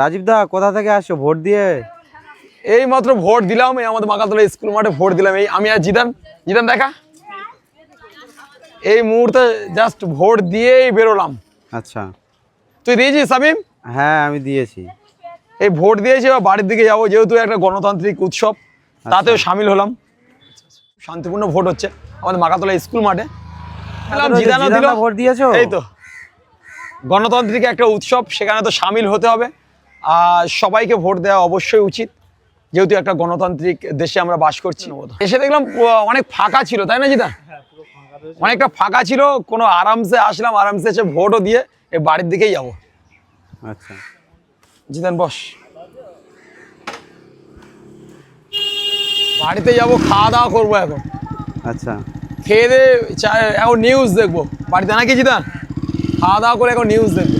রাজীব দা কোথা থেকে আসছো ভোট দিয়ে? এই মাত্র ভোট দিলাম, এই আমাদের মাকাতলা স্কুল মাঠে ভোট দিলাম। এই আমি আর জিদান দেখা এই মুহূর্তে জাস্ট ভোট দিয়েই বেরোলাম। আচ্ছা, তুই দিয়েছিস শামিম? হ্যাঁ আমি দিয়েছি। এই ভোট দিয়েছি, এবার বাড়ির দিকে যাবো, যেহেতু একটা গণতান্ত্রিক উৎসব তাতেও সামিল হলাম। শান্তিপূর্ণ ভোট হচ্ছে আমাদের মাকাতলা স্কুল মাঠে। জিদানও দিল। ভোট দিয়েছো? এই তো গণতান্ত্রিক একটা উৎসব, সেখানে তো সামিল হতে হবে। আর সবাইকে ভোট দেওয়া অবশ্যই উচিত, যেহেতু একটা গণতান্ত্রিক দেশে আমরা বাস করছি। এসে দেখলাম অনেক ফাঁকা ছিল, তাই না জিদা? অনেকটা ফাঁকা ছিল, কোনো আরামসে আসলাম, আরামসে এসে ভোটও দিয়ে এই বাড়ির দিকেই যাবো। আচ্ছা জিদান বস, বাড়িতে যাবো, খাওয়া দাওয়া করবো এখন। আচ্ছা, খেয়ে দিয়ে এখন নিউজ দেখবো বাড়িতে, নাকি জিদান? খাওয়া দাওয়া করে এখন নিউজ দেখবো।